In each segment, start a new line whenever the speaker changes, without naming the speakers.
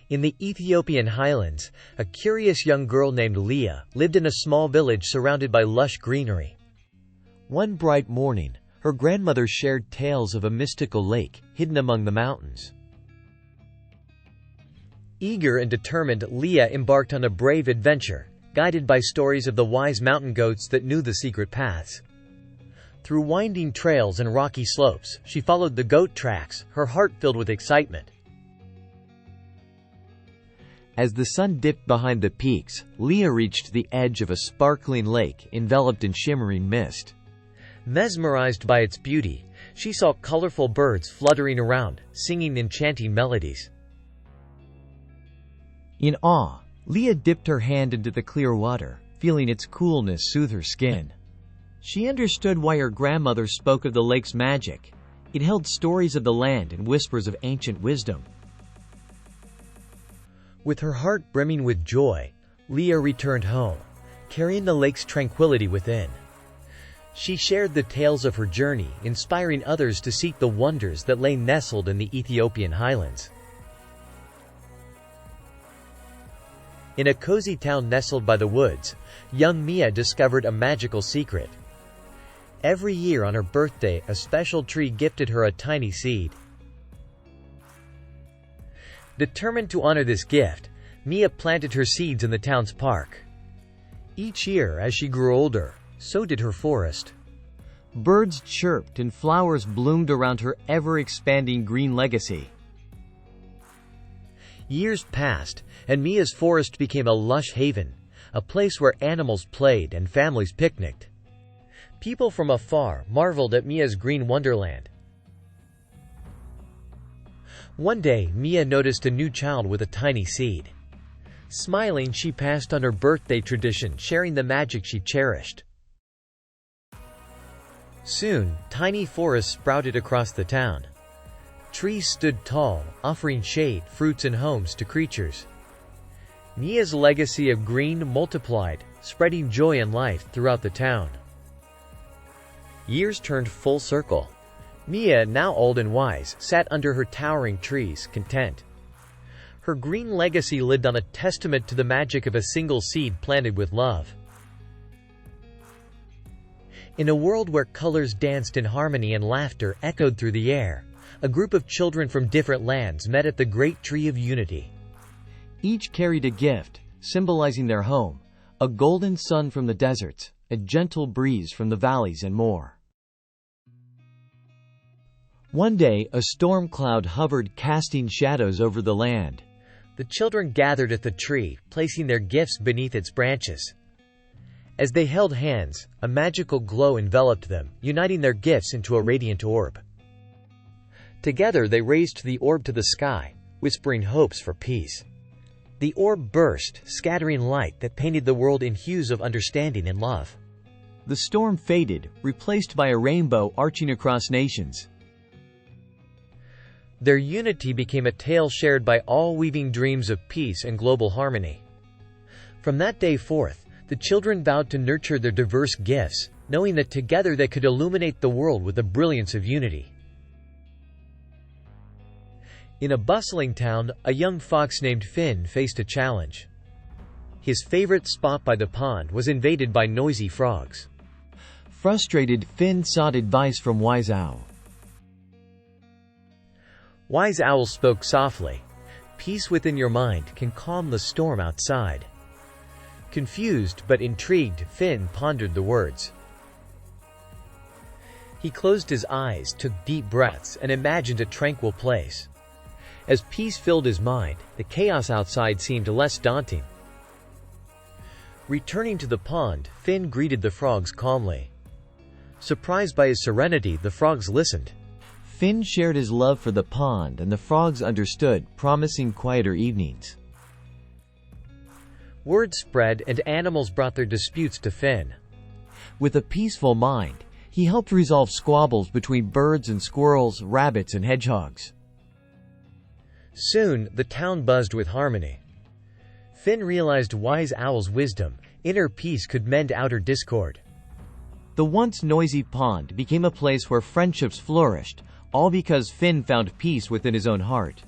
In the Ethiopian highlands, a curious young girl named Leah lived in a small village surrounded by lush greenery. One bright morning, her grandmother shared tales of a mystical lake hidden among the mountains. Eager and determined, Leah embarked on a brave adventure, guided by stories of the wise mountain goats that knew the secret paths. Through winding trails and rocky slopes, she followed the goat tracks, her heart filled with excitement. As the sun dipped behind the peaks, Leah reached the edge of a sparkling lake enveloped in shimmering mist. Mesmerized by its beauty, she saw colorful birds fluttering around, singing enchanting melodies. In awe, Leah dipped her hand into the clear water, feeling its coolness soothe her skin. She understood why her grandmother spoke of the lake's magic. It held stories of the land and whispers of ancient wisdom. With her heart brimming with joy, Leah returned home, carrying the lake's tranquility within. She shared the tales of her journey, inspiring others to seek the wonders that lay nestled in the Ethiopian highlands. In a cozy town nestled by the woods, young Mia discovered a magical secret. Every year on her birthday, a special tree gifted her a tiny seed. Determined to honor this gift, Mia planted her seeds in the town's park. Each year, as she grew older, so did her forest. Birds chirped and flowers bloomed around her ever-expanding green legacy. Years passed, and Mia's forest became a lush haven, a place where animals played and families picnicked. People from afar marveled at Mia's green wonderland. One day, Mia noticed a new child with a tiny seed. Smiling, she passed on her birthday tradition, sharing the magic she cherished. Soon, tiny forests sprouted across the town. Trees stood tall, offering shade, fruits, and homes to creatures. Mia's legacy of green multiplied, spreading joy and life throughout the town. Years turned full circle. Mia, now old and wise, sat under her towering trees, content. Her green legacy lived on, a testament to the magic of a single seed planted with love. In a world where colors danced in harmony and laughter echoed through the air, a group of children from different lands met at the Great Tree of Unity. Each carried a gift, symbolizing their home, a golden sun from the deserts, a gentle breeze from the valleys, and more. One day, a storm cloud hovered, casting shadows over the land. The children gathered at the tree, placing their gifts beneath its branches. As they held hands, a magical glow enveloped them, uniting their gifts into a radiant orb. Together they raised the orb to the sky, whispering hopes for peace. The orb burst, scattering light that painted the world in hues of understanding and love. The storm faded, replaced by a rainbow arching across nations. Their unity became a tale shared by all, weaving dreams of peace and global harmony. From that day forth, the children vowed to nurture their diverse gifts, knowing that together they could illuminate the world with the brilliance of unity. In a bustling town, a young fox named Finn faced a challenge. His favorite spot by the pond was invaded by noisy frogs. Frustrated, Finn sought advice from Wise Owl. Wise Owl spoke softly. Peace within your mind can calm the storm outside. Confused but intrigued, Finn pondered the words. He closed his eyes, took deep breaths, and imagined a tranquil place. As peace filled his mind, the chaos outside seemed less daunting. Returning to the pond, Finn greeted the frogs calmly. Surprised by his serenity, the frogs listened. Finn shared his love for the pond, and the frogs understood, promising quieter evenings. Word spread, and animals brought their disputes to Finn. With a peaceful mind, he helped resolve squabbles between birds and squirrels, rabbits and hedgehogs. Soon, the town buzzed with harmony. Finn realized Wise Owl's wisdom. Inner peace could mend outer discord. The once noisy pond became a place where friendships flourished, all because Finn found peace within his own heart.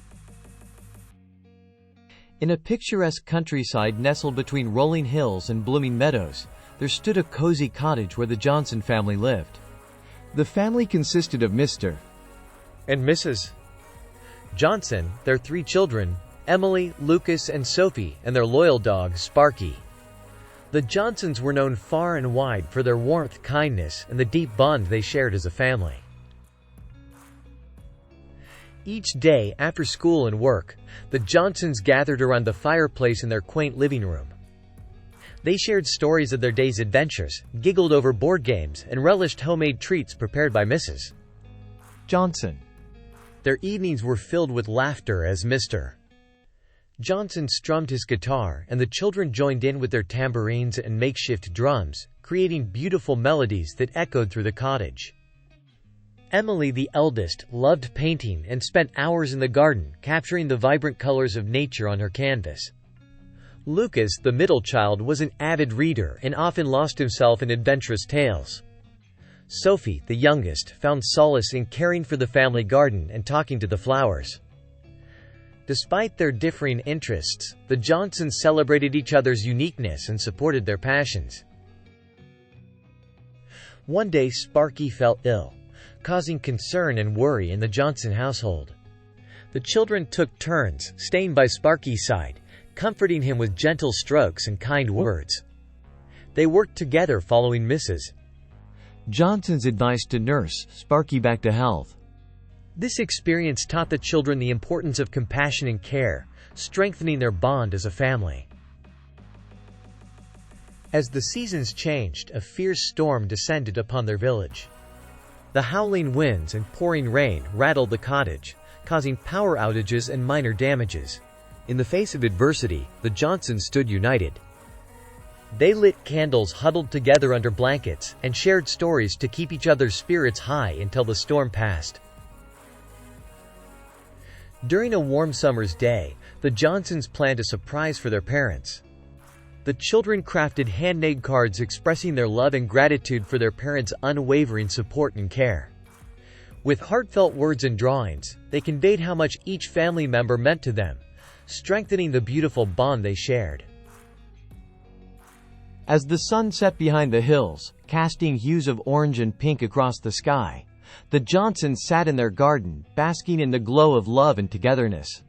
In a picturesque countryside nestled between rolling hills and blooming meadows, there stood a cozy cottage where the Johnson family lived. The family consisted of Mr.
and Mrs. Johnson, their 3 children, Emily, Lucas, and Sophie, and their loyal dog, Sparky. The Johnsons were known far and wide for their warmth, kindness, and the deep bond they shared as a family. Each day after school and work, the Johnsons gathered around the fireplace in their quaint living room. They shared stories of their day's adventures, giggled over board games, and relished homemade treats prepared by Mrs.
Johnson.
Their evenings were filled with laughter as Mr. Johnson strummed his guitar, and the children joined in with their tambourines and makeshift drums, creating beautiful melodies that echoed through the cottage. Emily, the eldest, loved painting and spent hours in the garden, capturing the vibrant colors of nature on her canvas. Lucas, the middle child, was an avid reader and often lost himself in adventurous tales. Sophie, the youngest, found solace in caring for the family garden and talking to the flowers. Despite their differing interests, the Johnsons celebrated each other's uniqueness and supported their passions. One day, Sparky fell ill, causing concern and worry in the Johnson household. The children took turns staying by Sparky's side, comforting him with gentle strokes and kind words. They worked together following Mrs.
Johnson's advice to nurse Sparky back to health.
This experience taught the children the importance of compassion and care, strengthening their bond as a family. As the seasons changed, a fierce storm descended upon their village. The howling winds and pouring rain rattled the cottage, causing power outages and minor damages. In the face of adversity, the Johnsons stood united. They lit candles, huddled together under blankets, and shared stories to keep each other's spirits high until the storm passed. During a warm summer's day, the Johnsons planned a surprise for their parents. The children crafted handmade cards expressing their love and gratitude for their parents' unwavering support and care. With heartfelt words and drawings, they conveyed how much each family member meant to them, strengthening the beautiful bond they shared.
As the sun set behind the hills, casting hues of orange and pink across the sky, the Johnsons sat in their garden, basking in the glow of love and togetherness.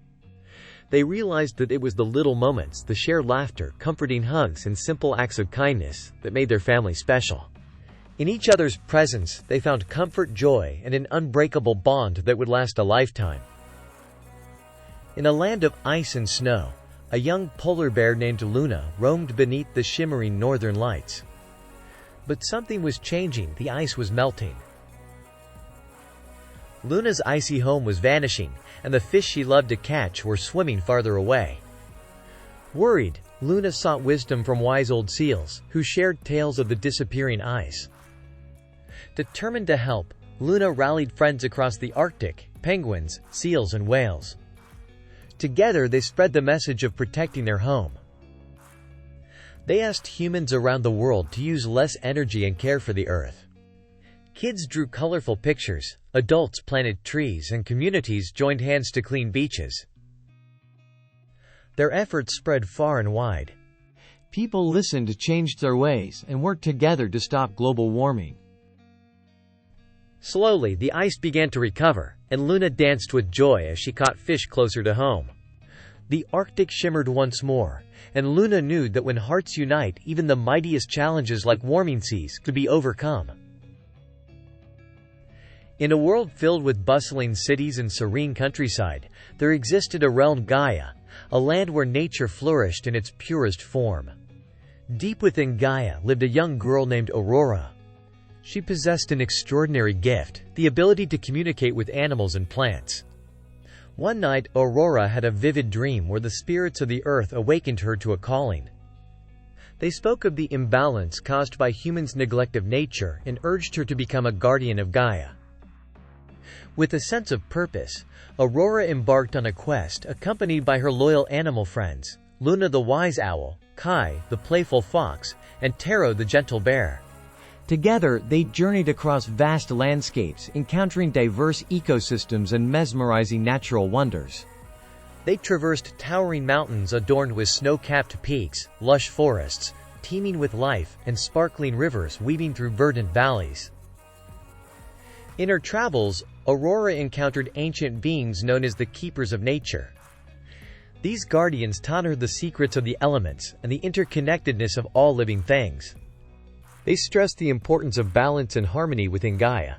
They realized that it was the little moments, the shared laughter, comforting hugs, and simple acts of kindness that made their family special. In each other's presence, they found comfort, joy, and an unbreakable bond that would last a lifetime. In a land of ice and snow, a young polar bear named Luna roamed beneath the shimmering northern lights. But something was changing, the ice was melting. Luna's icy home was vanishing, and the fish she loved to catch were swimming farther away. Worried, Luna sought wisdom from wise old seals, who shared tales of the disappearing ice. Determined to help, Luna rallied friends across the Arctic, penguins, seals, and whales. Together, they spread the message of protecting their home. They asked humans around the world to use less energy and care for the Earth. Kids drew colorful pictures, adults planted trees, and communities joined hands to clean beaches. Their efforts spread far and wide.
People listened, changed their ways, and worked together to stop global warming.
Slowly, the ice began to recover, and Luna danced with joy as she caught fish closer to home. The Arctic shimmered once more, and Luna knew that when hearts unite, even the mightiest challenges like warming seas could be overcome. In a world filled with bustling cities and serene countryside, there existed a realm, Gaia, a land where nature flourished in its purest form. Deep within Gaia lived a young girl named Aurora. She possessed an extraordinary gift, the ability to communicate with animals and plants. One night, Aurora had a vivid dream where the spirits of the earth awakened her to a calling. They spoke of the imbalance caused by humans' neglect of nature and urged her to become a guardian of Gaia. With a sense of purpose, Aurora embarked on a quest accompanied by her loyal animal friends, Luna the wise owl, Kai the playful fox, and Taro the gentle bear.
Together, they journeyed across vast landscapes, encountering diverse ecosystems and mesmerizing natural wonders.
They traversed towering mountains adorned with snow-capped peaks, lush forests, teeming with life, and sparkling rivers weaving through verdant valleys. In her travels, Aurora encountered ancient beings known as the Keepers of Nature. These guardians taught her the secrets of the elements and the interconnectedness of all living things. They stressed the importance of balance and harmony within Gaia.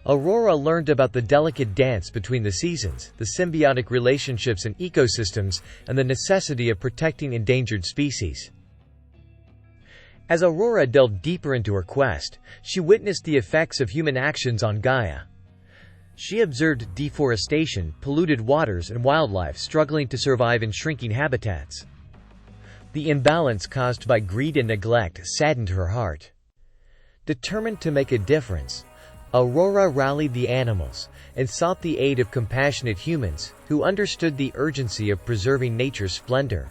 Aurora learned about the delicate dance between the seasons, the symbiotic relationships in ecosystems, and the necessity of protecting endangered species. As Aurora delved deeper into her quest, she witnessed the effects of human actions on Gaia. She observed deforestation, polluted waters, and wildlife struggling to survive in shrinking habitats. The imbalance caused by greed and neglect saddened her heart. Determined to make a difference, Aurora rallied the animals and sought the aid of compassionate humans who understood the urgency of preserving nature's splendor.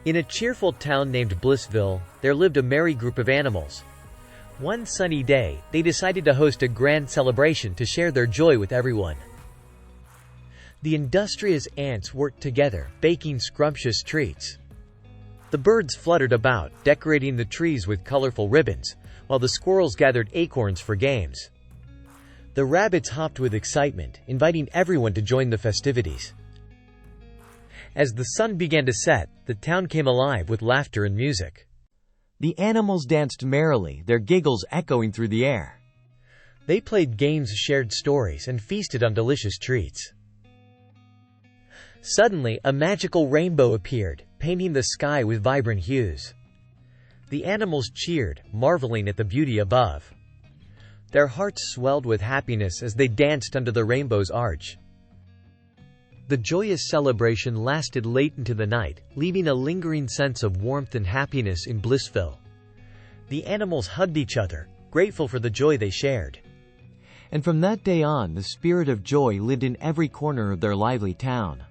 In a cheerful town named Blissville, there lived a merry group of animals. One sunny day, they decided to host a grand celebration to share their joy with everyone. The industrious ants worked together, baking scrumptious treats. The birds fluttered about, decorating the trees with colorful ribbons, while the squirrels gathered acorns for games. The rabbits hopped with excitement, inviting everyone to join the festivities. As the sun began to set, the town came alive with laughter and music.
The animals danced merrily, their giggles echoing through the air.
They played games, shared stories, and feasted on delicious treats. Suddenly, a magical rainbow appeared, painting the sky with vibrant hues. The animals cheered, marveling at the beauty above. Their hearts swelled with happiness as they danced under the rainbow's arch. The joyous celebration lasted late into the night, leaving a lingering sense of warmth and happiness in Blissville. The animals hugged each other, grateful for the joy they shared.
And from that day on, the spirit of joy lived in every corner of their lively town.